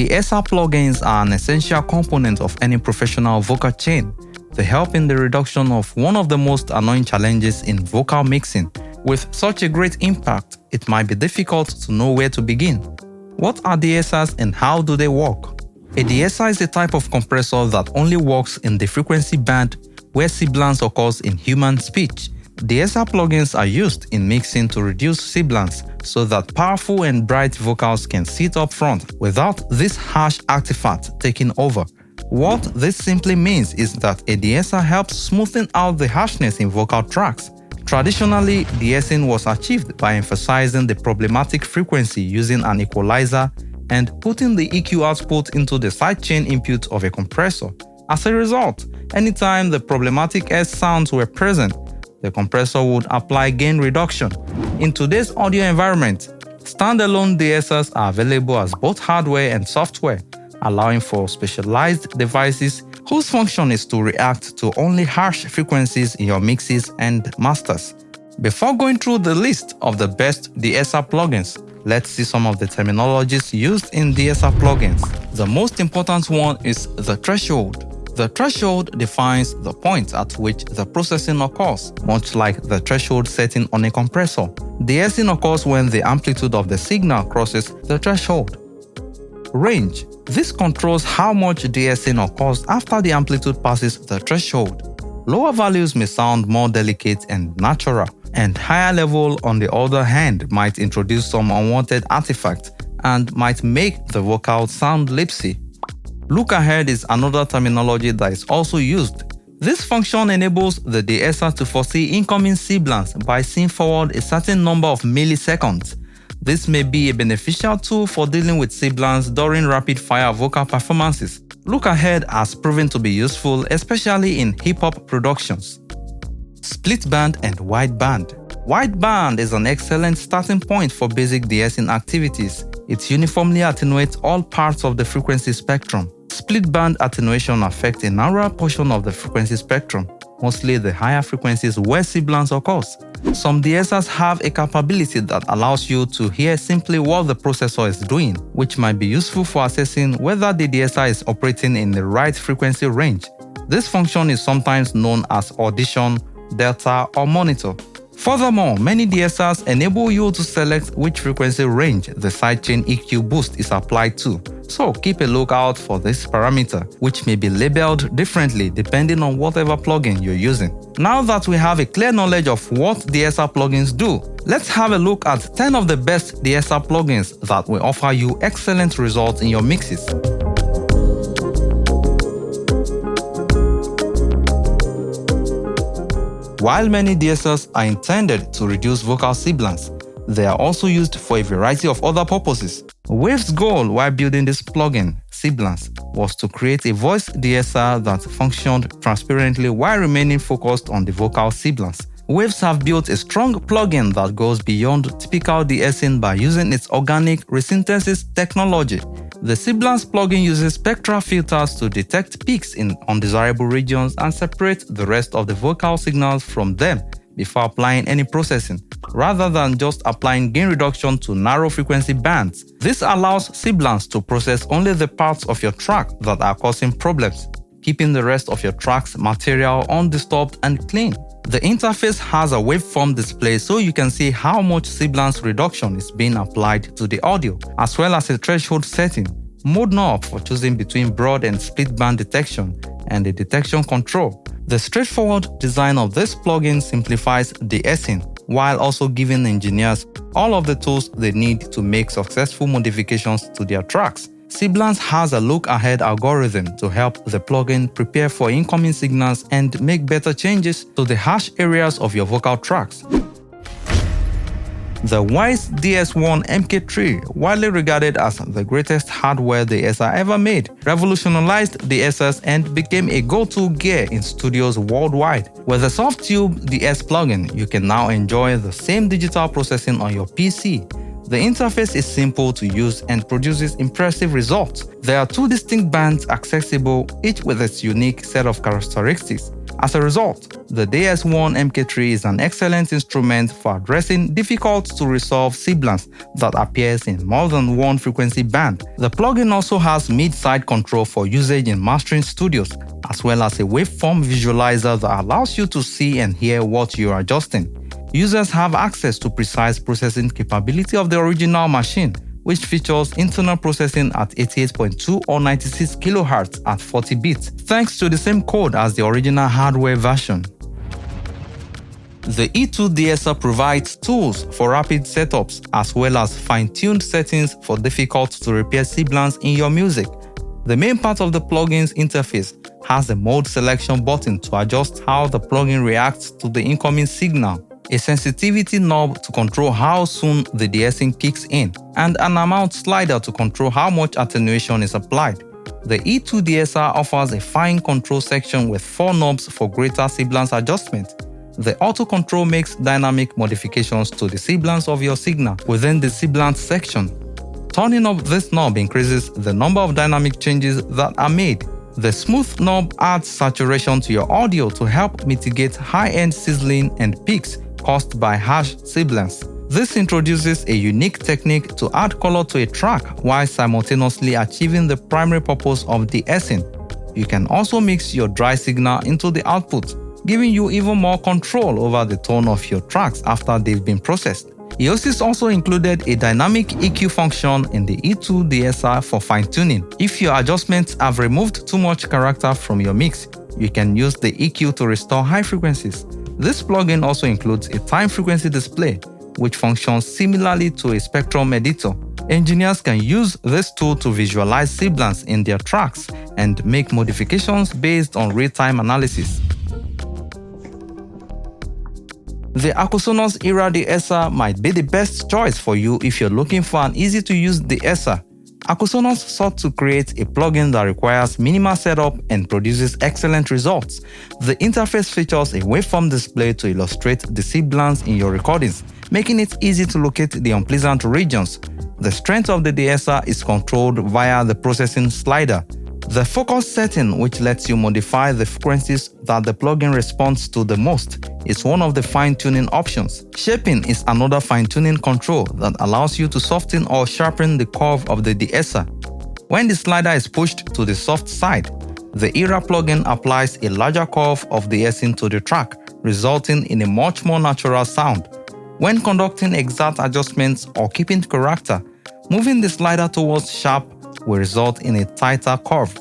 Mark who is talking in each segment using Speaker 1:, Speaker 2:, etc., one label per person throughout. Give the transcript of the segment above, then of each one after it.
Speaker 1: De-Esser plugins are an essential component of any professional vocal chain. They help in the reduction of one of the most annoying challenges in vocal mixing. With such a great impact, it might be difficult to know where to begin. What are De-Essers and how do they work? A De-Esser is a type of compressor that only works in the frequency band where sibilance occurs in human speech. De-Esser plugins are used in mixing to reduce sibilance so that powerful and bright vocals can sit up front without this harsh artifact taking over. What this simply means is that a De-Esser helps smoothen out the harshness in vocal tracks. Traditionally, de-essing was achieved by emphasizing the problematic frequency using an equalizer and putting the EQ output into the sidechain input of a compressor. As a result, anytime the problematic S sounds were present, the compressor would apply gain reduction. In today's audio environment, standalone De-Essers are available as both hardware and software, allowing for specialized devices whose function is to react to only harsh frequencies in your mixes and masters. Before going through the list of the best De-Esser plugins, let's see some of the terminologies used in De-Esser plugins. The most important one is the threshold. The threshold defines the point at which the processing occurs, much like the threshold setting on a compressor. De-essing occurs when the amplitude of the signal crosses the threshold. Range. This controls how much de-essing occurs after the amplitude passes the threshold. Lower values may sound more delicate and natural, and higher level, on the other hand, might introduce some unwanted artifacts and might make the vocal sound lipsy. Look ahead is another terminology that is also used. This function enables the De-Esser to foresee incoming sibilance by seeing forward a certain number of milliseconds. This may be a beneficial tool for dealing with sibilance during rapid-fire vocal performances. Look ahead has proven to be useful, especially in hip-hop productions. Split band and wide band. Wide band is an excellent starting point for basic de-essing activities. It uniformly attenuates all parts of the frequency spectrum. Split band attenuation affects a narrower portion of the frequency spectrum, mostly the higher frequencies where sibilance occurs. Some De-Essers have a capability that allows you to hear simply what the processor is doing, which might be useful for assessing whether the De-Esser is operating in the right frequency range. This function is sometimes known as audition, delta, or monitor. Furthermore, many De-Essers enable you to select which frequency range the sidechain EQ boost is applied to. So keep a lookout for this parameter, which may be labeled differently depending on whatever plugin you're using. Now that we have a clear knowledge of what De-Esser plugins do, let's have a look at 10 of the best De-Esser plugins that will offer you excellent results in your mixes. While many De-Essers are intended to reduce vocal sibilance, they are also used for a variety of other purposes. Wave's goal while building this plugin, Sibilance, was to create a voice De-Esser that functioned transparently while remaining focused on the vocal sibilance. Waves have built a strong plugin that goes beyond typical de-essing by using its organic resynthesis technology. The Sibilance plugin uses spectral filters to detect peaks in undesirable regions and separate the rest of the vocal signals from them before applying any processing, rather than just applying gain reduction to narrow frequency bands. This allows Sibilance to process only the parts of your track that are causing problems, keeping the rest of your track's material undisturbed and clean. The interface has a waveform display so you can see how much sibilance reduction is being applied to the audio, as well as a threshold setting, mode knob for choosing between broad and split band detection, and a detection control. The straightforward design of this plugin simplifies de-essing, while also giving engineers all of the tools they need to make successful modifications to their tracks. Sibilance has a look-ahead algorithm to help the plugin prepare for incoming signals and make better changes to the harsh areas of your vocal tracks. The Weiss DS-1 MK3, widely regarded as the greatest hardware De-Esser ever made, revolutionized De-Essers and became a go-to gear in studios worldwide. With the SoftTube DS plugin, you can now enjoy the same digital processing on your PC. The interface is simple to use and produces impressive results. There are two distinct bands accessible, each with its unique set of characteristics. As a result, the DS-1 MK3 is an excellent instrument for addressing difficult-to-resolve sibilance that appears in more than one frequency band. The plugin also has mid-side control for usage in mastering studios, as well as a waveform visualizer that allows you to see and hear what you are adjusting. Users have access to precise processing capability of the original machine, which features internal processing at 88.2 or 96 kHz at 40 bits, thanks to the same code as the original hardware version. The E2 De-Esser provides tools for rapid setups as well as fine-tuned settings for difficult-to-repair sibilance in your music. The main part of the plugin's interface has a mode selection button to adjust how the plugin reacts to the incoming signal, a sensitivity knob to control how soon the de-essing kicks in, and an amount slider to control how much attenuation is applied. The E2 De-Esser offers a fine control section with 4 knobs for greater sibilance adjustment. The auto control makes dynamic modifications to the sibilance of your signal within the sibilance section. Turning up this knob increases the number of dynamic changes that are made. The smooth knob adds saturation to your audio to help mitigate high-end sizzling and peaks caused by harsh sibilance. This introduces a unique technique to add color to a track while simultaneously achieving the primary purpose of de-essing. You can also mix your dry signal into the output, giving you even more control over the tone of your tracks after they've been processed. De-Essers also included a dynamic EQ function in the E2 De-Esser for fine-tuning. If your adjustments have removed too much character from your mix, you can use the EQ to restore high frequencies. This plugin also includes a time frequency display, which functions similarly to a spectrum editor. Engineers can use this tool to visualize sibilance in their tracks and make modifications based on real-time analysis. The Acusonus Era De-Esser might be the best choice for you if you're looking for an easy-to-use De-Esser. Acusonus sought to create a plugin that requires minimal setup and produces excellent results. The interface features a waveform display to illustrate the sibilance in your recordings, making it easy to locate the unpleasant regions. The strength of the De-Esser is controlled via the processing slider. The focus setting, which lets you modify the frequencies that the plugin responds to the most, is one of the fine-tuning options. Shaping is another fine-tuning control that allows you to soften or sharpen the curve of the De-Esser. When the slider is pushed to the soft side, the Era plugin applies a larger curve of de-essing to the track, resulting in a much more natural sound. When conducting exact adjustments or keeping character, moving the slider towards sharp will result in a tighter curve.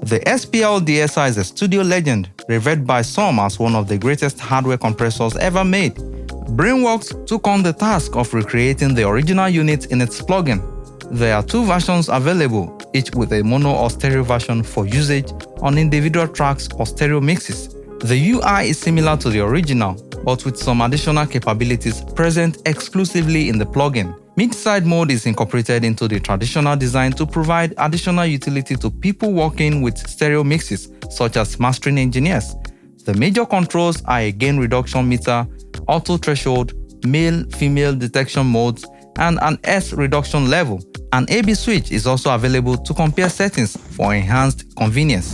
Speaker 1: The SPL De-Esser is a studio legend, revered by some as one of the greatest hardware compressors ever made. Brainworks took on the task of recreating the original unit in its plugin. There are 2 versions available, each with a mono or stereo version for usage on individual tracks or stereo mixes. The UI is similar to the original, but with some additional capabilities present exclusively in the plugin. Mid-side mode is incorporated into the traditional design to provide additional utility to people working with stereo mixes, such as mastering engineers. The major controls are a gain reduction meter, auto threshold, male-female detection modes, and an S reduction level. An AB switch is also available to compare settings for enhanced convenience.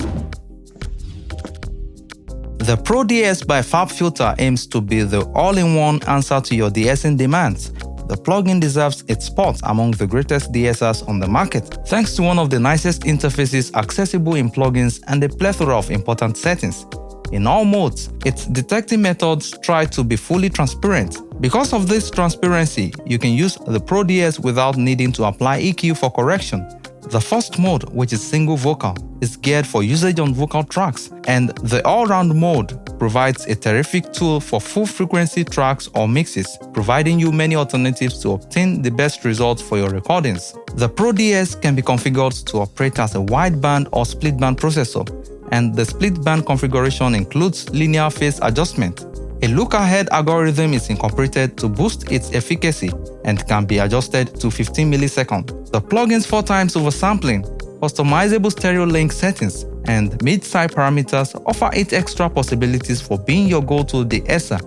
Speaker 1: The Pro DS by FabFilter aims to be the all-in-one answer to your de-essing demands. The plugin deserves its spot among the greatest De-Essers on the market, thanks to one of the nicest interfaces accessible in plugins and a plethora of important settings. In all modes, its detecting methods try to be fully transparent. Because of this transparency, you can use the Pro DS without needing to apply EQ for correction. The first mode, which is single vocal, is geared for usage on vocal tracks, and the all-round mode provides a terrific tool for full-frequency tracks or mixes, providing you many alternatives to obtain the best results for your recordings. The Pro DS can be configured to operate as a wideband or split-band processor, and the split-band configuration includes linear phase adjustment. A look-ahead algorithm is incorporated to boost its efficacy and can be adjusted to 15 milliseconds. The plugin's 4x oversampling, customizable stereo link settings, and mid-side parameters offer 8 extra possibilities for being your go-to de-esser.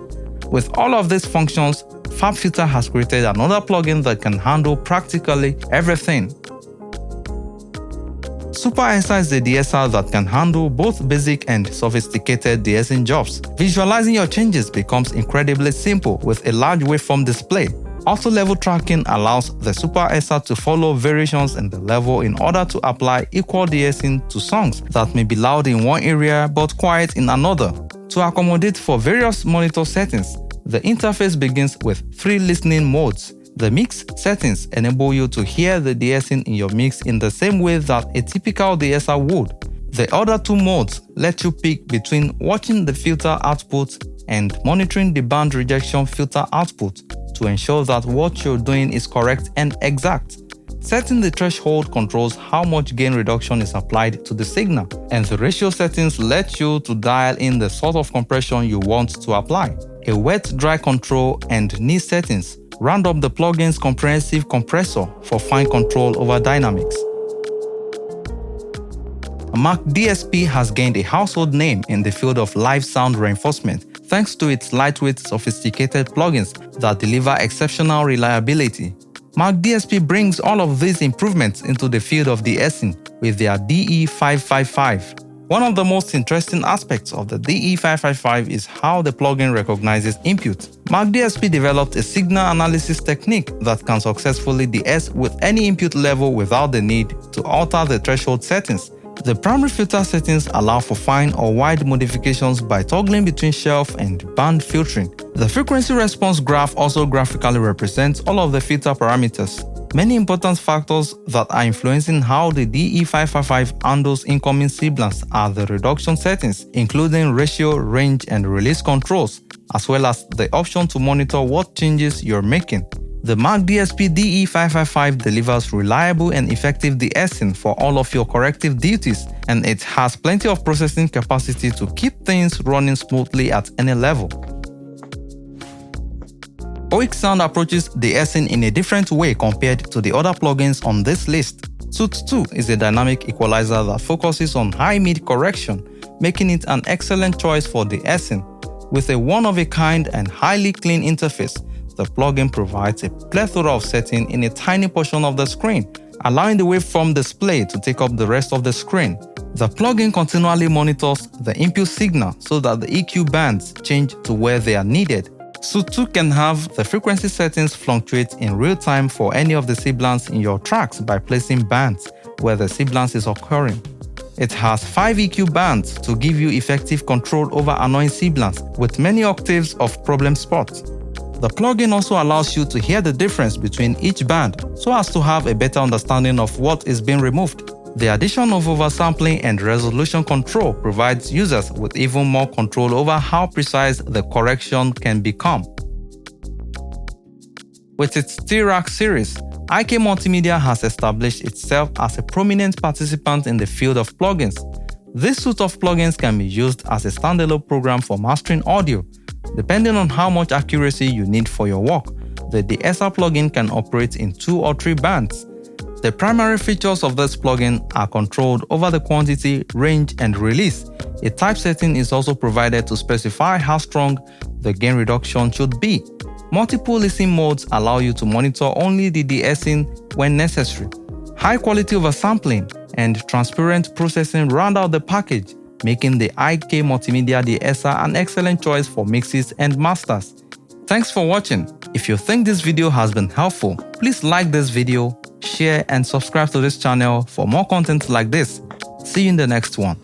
Speaker 1: With all of these functions, FabFilter has created another plugin that can handle practically everything. SuperEsser is a de-esser that can handle both basic and sophisticated de-essing jobs. Visualizing your changes becomes incredibly simple with a large waveform display. Auto-level tracking allows the SuperEsser to follow variations in the level in order to apply equal de-essing to songs that may be loud in one area but quiet in another. To accommodate for various monitor settings, the interface begins with 3 listening modes. The mix settings enable you to hear the de-essing in your mix in the same way that a typical de-esser would. The other 2 modes let you pick between watching the filter output and monitoring the band rejection filter output to ensure that what you're doing is correct and exact. Setting the threshold controls how much gain reduction is applied to the signal, and the ratio settings let you to dial in the sort of compression you want to apply. A wet-dry control and knee settings round up the plugin's comprehensive compressor for fine control over dynamics. Mac DSP has gained a household name in the field of live sound reinforcement thanks to its lightweight, sophisticated plugins that deliver exceptional reliability. Mac DSP brings all of these improvements into the field of de-essing with their DE555. One of the most interesting aspects of the DE555 is how the plugin recognizes input. Mac DSP developed a signal analysis technique that can successfully de-ess with any input level without the need to alter the threshold settings. The primary filter settings allow for fine or wide modifications by toggling between shelf and band filtering. The frequency response graph also graphically represents all of the filter parameters. Many important factors that are influencing how the DE555 handles incoming Sibilance are the reduction settings, including ratio, range, and release controls, as well as the option to monitor what changes you're making. The Mac DSP DE555 delivers reliable and effective de-essing for all of your corrective duties, and it has plenty of processing capacity to keep things running smoothly at any level. OX Sound approaches de-essing in a different way compared to the other plugins on this list. Soothe 2 is a dynamic equalizer that focuses on high-mid correction, making it an excellent choice for de-essing. With a one-of-a-kind and highly clean interface, the plugin provides a plethora of settings in a tiny portion of the screen, allowing the waveform display to take up the rest of the screen. The plugin continually monitors the input signal so that the EQ bands change to where they are needed. Soothe 2 can have the frequency settings fluctuate in real time for any of the sibilance in your tracks by placing bands where the sibilance is occurring. It has 5 EQ bands to give you effective control over annoying sibilance with many octaves of problem spots. The plugin also allows you to hear the difference between each band so as to have a better understanding of what is being removed. The addition of oversampling and resolution control provides users with even more control over how precise the correction can become. With its T-Rack series, IK Multimedia has established itself as a prominent participant in the field of plugins. This suite of plugins can be used as a standalone program for mastering audio. Depending on how much accuracy you need for your work, the De-Esser plugin can operate in 2 or 3 bands. The primary features of this plugin are controlled over the quantity, range, and release. A typesetting is also provided to specify how strong the gain reduction should be. Multiple listening modes allow you to monitor only the de-essing when necessary. High-quality oversampling and transparent processing round out the package, making the IK Multimedia De-Esser an excellent choice for mixes and masters. Thanks for watching. If you think this video has been helpful, please like this video, share, and subscribe to this channel for more content like this. See you in the next one.